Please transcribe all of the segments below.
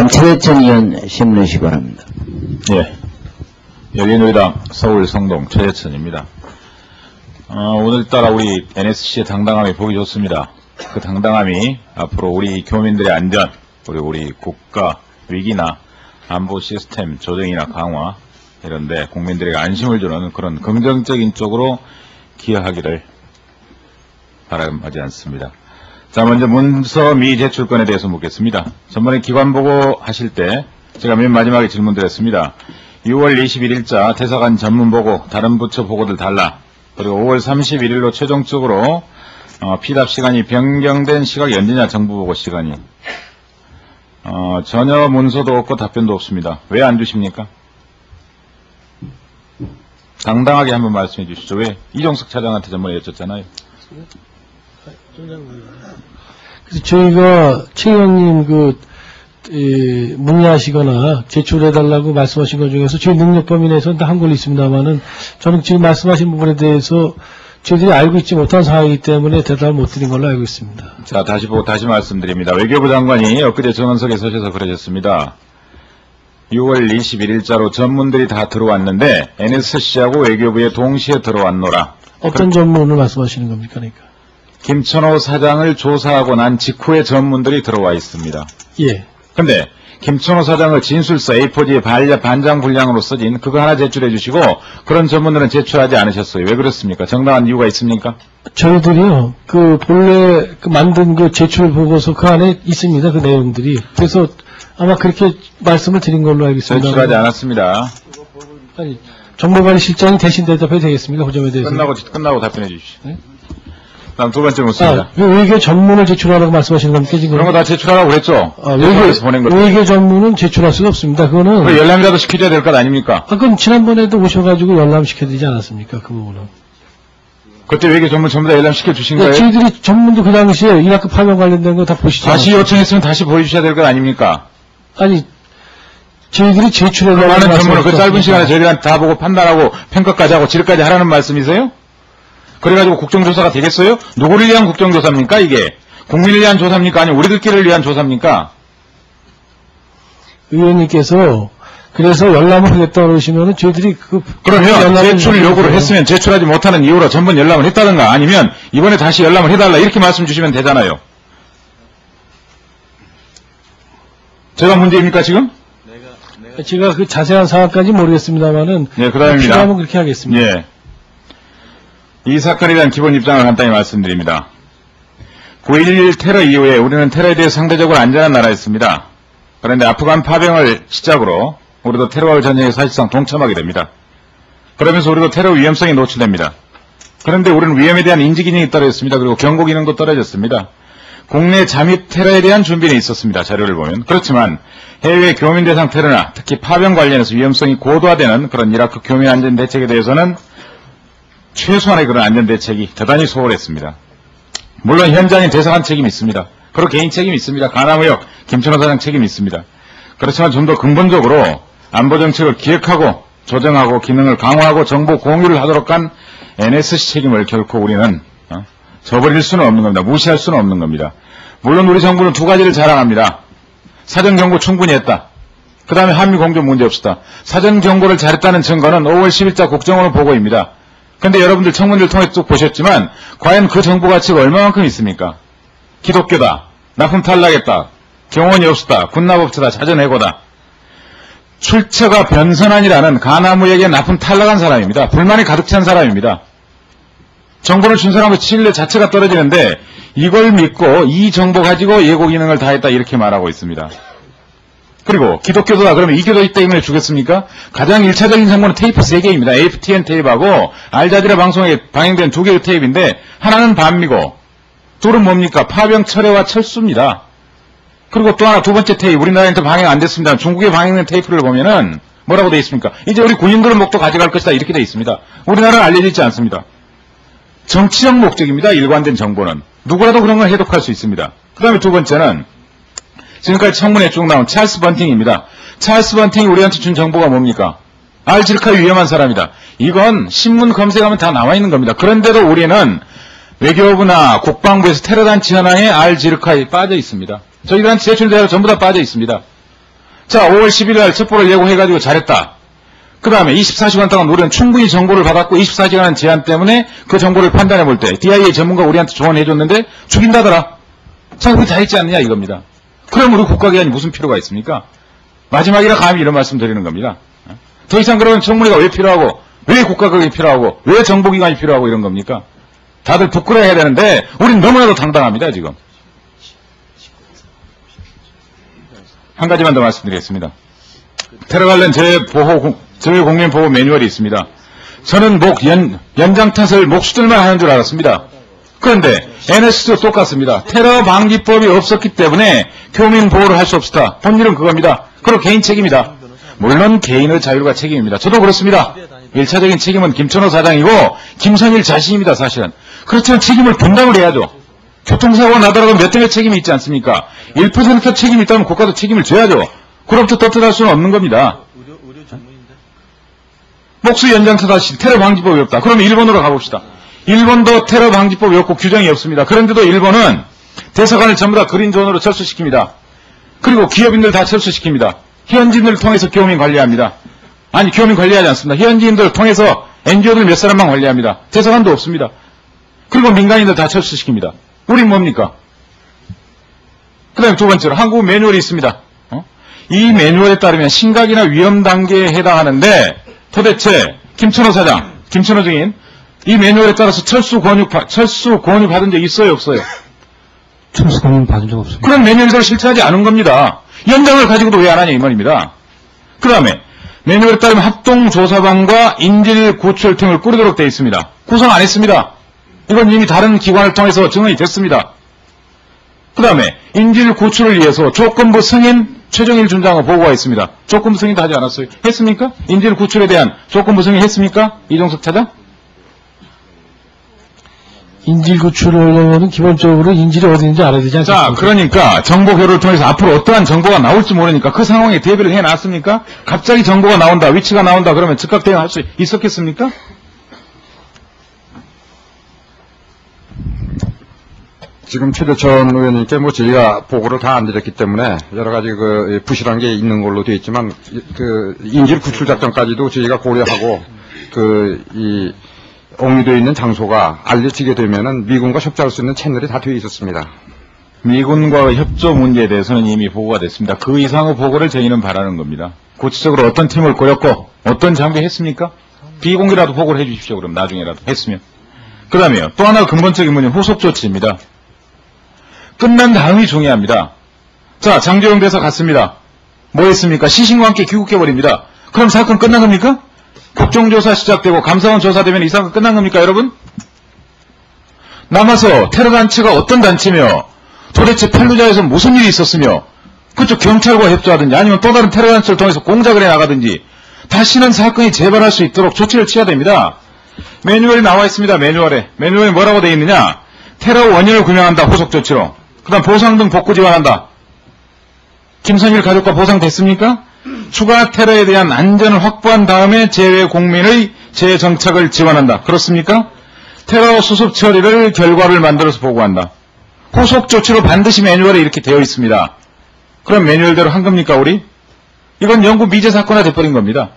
다음 최재천 의원 신문하시기 바랍니다. 예. 열린우리당 서울 성동 최재천입니다. 오늘따라 우리 NSC의 당당함이 보기 좋습니다. 그 당당함이 앞으로 우리 교민들의 안전, 우리 국가 위기나 안보 시스템 조정이나 강화 이런데 국민들에게 안심을 주는 그런 긍정적인 쪽으로 기여하기를 바람하지 않습니다. 자, 먼저 문서 미제출권에 대해서 묻겠습니다. 전번에 기관보고 하실 때 제가 맨 마지막에 질문드렸습니다. 6월 21일자 대사관 전문보고, 다른 부처 보고들 달라. 그리고 5월 31일로 최종적으로 피답 시간이 변경된 시각이 언제냐, 정부보고 시간이. 전혀 문서도 없고 답변도 없습니다. 왜 안 주십니까? 당당하게 한번 말씀해 주시죠. 왜? 이종석 차장한테 전번에 여쭸잖아요. 그래서 저희가 최 의원님 문의하시거나 제출해달라고 말씀하신 것 중에서 저희 능력 범위 내에서는 다 한 걸로 있습니다만은 저는 지금 말씀하신 부분에 대해서 저희들이 알고 있지 못한 상황이기 때문에 대답을 못 드린 걸로 알고 있습니다. 자, 다시 말씀드립니다. 외교부 장관이 엊그제 정원석에 서셔서 그러셨습니다. 6월 21일자로 전문들이 다 들어왔는데 NSC하고 외교부에 동시에 들어왔노라. 어떤 전문을 말씀하시는 겁니까? 그러니까. 김천호 사장을 조사하고 난 직후에 전문들이 들어와 있습니다. 예. 근데 김천호 사장을 진술서 A4지에 반장 분량으로 써진 그거 하나 제출해 주시고 그런 전문들은 제출하지 않으셨어요. 왜 그렇습니까? 정당한 이유가 있습니까? 저희들이요, 본래 만든 제출 보고서 그 안에 있습니다. 그 내용들이. 그래서 아마 그렇게 말씀을 드린 걸로 알고 있습니다. 제출하지 않았습니다. 아니, 정보관리실장이 대신 대답해도 되겠습니까? 그 점에 대해서. 끝나고 답변해 주십시오. 네? 다음 두 번째 묻습니다. 외교 전문을 제출하라고 말씀하시는 겁니까, 지금? 그런 거 다 제출하라고 그랬죠? 외교 전문은 제출할 수가 없습니다. 그거는. 그래, 열람이라도 시켜줘야 될 것 아닙니까? 그건 지난번에도 오셔가지고 열람시켜드리지 않았습니까? 그 부분은. 그때 외교 전문 전부 다 열람시켜 주신 거예요? 저희들이 전문도 그 당시에 이라크 파병 관련된 거 다 보시죠. 다시 요청했으면 다시 보여주셔야 될 것 아닙니까? 아니, 저희들이 제출하려고 많은 전문을 그 짧은 시간에 저희들한테 다 보고 판단하고 평가까지 하고 질까지 하라는 말씀이세요? 그래가지고 국정조사가 되겠어요? 누구를 위한 국정조사입니까, 이게? 국민을 위한 조사입니까? 아니면 우리들끼리를 위한 조사입니까? 의원님께서 그래서 열람을 하겠다고 그러시면은 저희들이 그러면 제출 요구를 했으면 제출하지 못하는 이유로 전번 열람을 했다든가 아니면 이번에 다시 열람을 해달라 이렇게 말씀 주시면 되잖아요. 제가 문제입니까, 지금? 제가 그 자세한 상황까지 모르겠습니다만은. 네, 그 다음입니다. 필요하면 그렇게 하겠습니다. 예. 이 사건에 대한 기본 입장을 간단히 말씀드립니다. 9.11 테러 이후에 우리는 테러에 대해 상대적으로 안전한 나라였습니다. 그런데 아프간 파병을 시작으로 우리도 테러와 전쟁에 사실상 동참하게 됩니다. 그러면서 우리도 테러 위험성에 노출됩니다. 그런데 우리는 위험에 대한 인지 기능이 떨어졌습니다. 그리고 경고 기능도 떨어졌습니다. 국내 잠입 테러에 대한 준비는 있었습니다. 자료를 보면. 그렇지만 해외 교민 대상 테러나 특히 파병 관련해서 위험성이 고도화되는 그런 이라크 교민 안전 대책에 대해서는 최소한의 그런 안전대책이 대단히 소홀했습니다. 물론 현장인 대사관 책임이 있습니다. 그리고 개인 책임이 있습니다. 가남의역 김천호 사장 책임이 있습니다. 그렇지만 좀 더 근본적으로 안보정책을 기획하고 조정하고 기능을 강화하고 정보 공유를 하도록 한 NSC 책임을 결코 우리는 저버릴 수는 없는 겁니다. 무시할 수는 없는 겁니다. 물론 우리 정부는 두 가지를 자랑합니다. 사전경고 충분히 했다. 그 다음에 한미공조 문제없었다. 사전경고를 잘했다는 증거는 5월 10일자 국정원 보고입니다. 근데 여러분들 청문회를 통해 쭉 보셨지만 과연 그 정보 가치가 얼마만큼 있습니까? 기독교다, 납품 탈락했다, 경원이 없었다, 군납업체다, 자전해고다. 출처가 변선안이라는 가나무에게 납품 탈락한 사람입니다. 불만이 가득 찬 사람입니다. 정보를 준 사람의 신뢰 자체가 떨어지는데 이걸 믿고 이 정보 가지고 예고 기능을 다했다 이렇게 말하고 있습니다. 그리고 기독교도다 그러면 이 교도 때문에 주겠습니까? 가장 1차적인 정보는 테이프 3개입니다. AFTN 테이프하고 알자지라 방송에 방영된 2개의 테이프인데 하나는 반미고 둘은 뭡니까? 파병 철회와 철수입니다. 그리고 또 하나 두 번째 테이프 우리나라에는 방영 안 됐습니다. 중국에 방영된 테이프를 보면은 뭐라고 되어 있습니까? 이제 우리 군인들은 목도 가져갈 것이다 이렇게 되어 있습니다. 우리나라는 알려져 있지 않습니다. 정치적 목적입니다. 일관된 정보는. 누구라도 그런 걸 해독할 수 있습니다. 그 다음에 두 번째는 지금까지 청문회에 쭉 나온 찰스 번팅입니다. 찰스 번팅이 우리한테 준 정보가 뭡니까? 알지르카의 위험한 사람이다. 이건 신문 검색하면 다 나와 있는 겁니다. 그런데도 우리는 외교부나 국방부에서 테러단체 현황에 알지르카에 빠져 있습니다. 저희들한테 제출대로 전부 다 빠져 있습니다. 자, 5월 11일 날 첩보를 예고해가지고 잘했다. 그 다음에 24시간 동안 우리는 충분히 정보를 받았고 24시간 제한 때문에 그 정보를 판단해 볼 때 DIA 전문가 우리한테 조언해줬는데 죽인다더라. 자, 그거 잘했지 않느냐 이겁니다. 그럼 우리 국가기관이 무슨 필요가 있습니까? 마지막이라 감히 이런 말씀 드리는 겁니다. 더 이상 그러면 청문회가 왜 필요하고 왜 국가기관이 필요하고 왜 정보기관이 필요하고 이런 겁니까? 다들 부끄러워해야 되는데 우린 너무나도 당당합니다 지금. 한 가지만 더 말씀드리겠습니다. 테러 관련 저희공무원 보호 매뉴얼이 있습니다. 저는 연장 탓을 목수들만 하는 줄 알았습니다. 그런데 NS도 똑같습니다. 테러 방지법이 없었기 때문에 교민 보호를 할 수 없었다. 본질은 그겁니다. 그리고 개인 책임이다. 물론 개인의 자율과 책임입니다. 저도 그렇습니다. 1차적인 책임은 김천호 사장이고 김성일 자신입니다. 사실은. 그렇지만 책임을 분담을 해야죠. 교통사고가 나더라도 몇 등의 책임이 있지 않습니까? 1% 책임이 있다면 국가도 책임을 져야죠. 그럼부터 떳떳할 수는 없는 겁니다. 목수 연장 탓하시 테러 방지법이 없다. 그럼 일본으로 가봅시다. 일본도 테러 방지법이 없고 규정이 없습니다. 그런데도 일본은 대사관을 전부 다 그린존으로 철수시킵니다. 그리고 기업인들 다 철수시킵니다. 현지인들을 통해서 교민 관리합니다. 아니 교민 관리하지 않습니다. 현지인들을 통해서 NGO들 몇 사람만 관리합니다. 대사관도 없습니다. 그리고 민간인들 다 철수시킵니다. 우린 뭡니까? 그 다음에 두 번째로 한국 매뉴얼이 있습니다. 이 매뉴얼에 따르면 심각이나 위험 단계에 해당하는데 도대체 김천호 사장, 김천호 증인 이 매뉴얼에 따라서 철수 권유 받은 적 있어요 없어요? 철수 권유 받은 적 없습니다. 그런 매뉴얼을 실천하지 않은 겁니다. 연장을 가지고도 왜 안 하냐 이 말입니다. 그 다음에 매뉴얼에 따르면 합동조사반과 인질구출팀을 꾸리도록 되어 있습니다. 구성 안 했습니다. 이건 이미 다른 기관을 통해서 증언이 됐습니다. 그 다음에 인질구출을 위해서 조건부 승인 최종일 준장의 보고가 있습니다. 조건부 승인도 하지 않았어요. 했습니까? 인질구출에 대한 조건부 승인 했습니까? 이종석 차장? 인질구출을 하려면 기본적으로 인질이 어디 있는지 알아야 되지 않습니까? 자, 그러니까 정보 교류를 통해서 앞으로 어떠한 정보가 나올지 모르니까 그 상황에 대비를 해놨습니까? 갑자기 정보가 나온다, 위치가 나온다 그러면 즉각 대응할 수 있었겠습니까? 지금 최대천 의원님께 저희가 보고를 다 안 드렸기 때문에 여러 가지 부실한 게 있는 걸로 되어 있지만 인질 구출 작전까지도 저희가 고려하고 이 옹리되어 있는 장소가 알려지게 되면은 미군과 협조할 수 있는 채널이 다 되어 있었습니다. 미군과 협조 문제에 대해서는 이미 보고가 됐습니다. 그 이상의 보고를 저희는 바라는 겁니다. 구체적으로 어떤 팀을 꾸렸고 어떤 장비 했습니까? 비공개라도 보고를 해 주십시오. 그럼 나중에라도 했으면. 그 다음에요. 또 하나 근본적인 문제는 후속 조치입니다. 끝난 다음이 중요합니다. 자, 장조영 대사 갔습니다. 뭐 했습니까? 시신과 함께 귀국해버립니다. 그럼 사건 끝난 겁니까? 국정조사 시작되고 감사원 조사되면 이 사건 끝난 겁니까, 여러분? 남아서 테러단체가 어떤 단체며 도대체 팔루자에서 무슨 일이 있었으며 그쪽 경찰과 협조하든지 아니면 또 다른 테러단체를 통해서 공작을 해나가든지 다시는 사건이 재발할 수 있도록 조치를 취해야 됩니다. 매뉴얼이 나와 있습니다. 매뉴얼에 뭐라고 되어 있느냐? 테러 원인을 규명한다. 후속 조치로. 그 다음 보상 등 복구 지원한다. 김선일 가족과 보상됐습니까? 추가 테러에 대한 안전을 확보한 다음에 재외 국민의 재정착을 지원한다. 그렇습니까? 테러 수습 처리를 결과를 만들어서 보고한다. 후속 조치로 반드시 매뉴얼에 이렇게 되어 있습니다. 그럼 매뉴얼대로 한 겁니까 우리? 이건 영구 미제 사건화 돼버린 겁니다.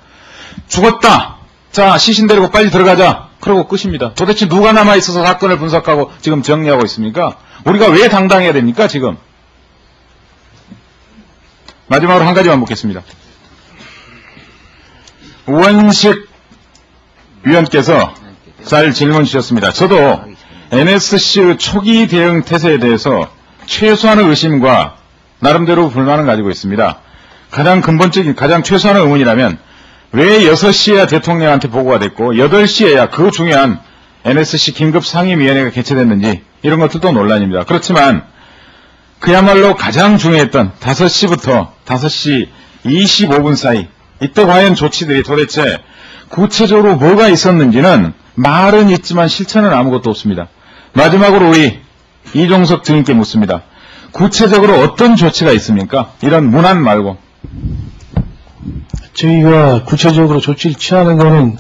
죽었다. 자, 시신 데리고 빨리 들어가자. 그러고 끝입니다. 도대체 누가 남아있어서 사건을 분석하고 지금 정리하고 있습니까? 우리가 왜 당당해야 됩니까 지금? 마지막으로 한 가지만 묻겠습니다. 우원식 위원께서 잘 질문 주셨습니다. 저도 NSC의 초기 대응 태세에 대해서 최소한의 의심과 나름대로 불만을 가지고 있습니다. 가장 근본적인, 가장 최소한의 의문이라면 왜 6시에야 대통령한테 보고가 됐고 8시에야 그 중요한 NSC 긴급 상임위원회가 개최됐는지 이런 것들도 논란입니다. 그렇지만 그야말로 가장 중요했던 5시부터 5시 25분 사이 이때 과연 조치들이 도대체 구체적으로 뭐가 있었는지는 말은 있지만 실천은 아무것도 없습니다. 마지막으로 우리 이종석 증인께 묻습니다. 구체적으로 어떤 조치가 있습니까? 이런 문안 말고. 저희가 구체적으로 조치를 취하는 것은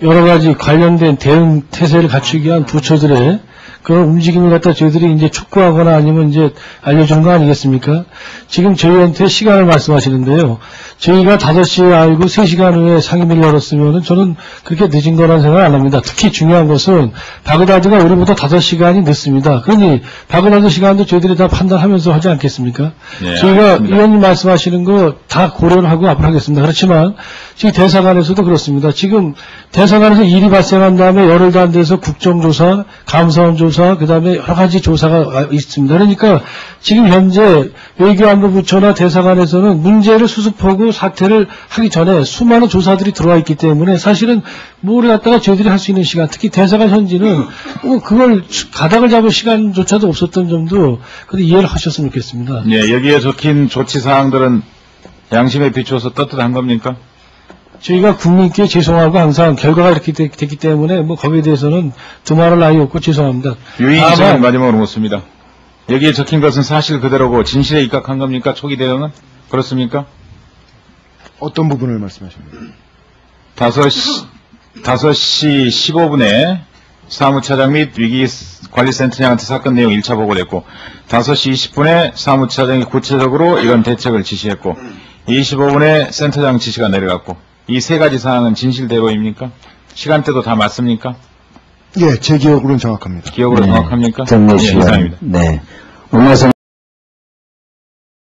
여러 가지 관련된 대응 태세를 갖추기 위한 부처들의 그런 움직임을 갖다 저희들이 이제 촉구하거나 아니면 이제 알려주는 거 아니겠습니까? 지금 저희한테 시간을 말씀하시는데요. 저희가 5시에 알고 3시간 후에 상임위를 열었으면은 저는 그렇게 늦은 거라는 생각 안 합니다. 특히 중요한 것은 바그다드가 우리보다 5시간이 늦습니다. 그러니 바그다드 시간도 저희들이 다 판단하면서 하지 않겠습니까? 예, 저희가 알겠습니다. 의원님 말씀하시는 거 다 고려를 하고 앞으로 하겠습니다. 그렇지만 지금 대사관에서도 그렇습니다. 지금 대사관에서 일이 발생한 다음에 열흘 도 안 돼서 국정조사, 감사원 조사, 그다음에 여러 가지 조사가 있습니다. 그러니까 지금 현재 외교안보 부처나 대사관에서는 문제를 수습하고 사퇴를 하기 전에 수많은 조사들이 들어와 있기 때문에 사실은 뭐를 갖다가 저희들이 할 수 있는 시간, 특히 대사관 현지는 그걸 가닥을 잡을 시간조차도 없었던 점도 이해를 하셨으면 좋겠습니다. 예, 여기에 적힌 조치 사항들은 양심에 비추어서 떳떳한 겁니까? 저희가 국민께 죄송하고 항상 결과가 이렇게 됐기 때문에 뭐 거기에 대해서는 두말할 나위 없고 죄송합니다. 유인희 의원님 마지막으로 묻습니다. 여기에 적힌 것은 사실 그대로고 진실에 입각한 겁니까? 초기 대응은? 그렇습니까? 어떤 부분을 말씀하십니까? 5시 15분에 사무차장 및 위기관리센터장한테 사건 내용 1차 보고를 했고 5시 20분에 사무차장이 구체적으로 이런 대책을 지시했고 25분에 센터장 지시가 내려갔고 이 3가지 사항은 진실대로입니까? 시간대도 다 맞습니까? 예, 제 기억으로는 정확합니다. 기억으로 정확합니까? 정례 예, 시간. 이상입니다. 네.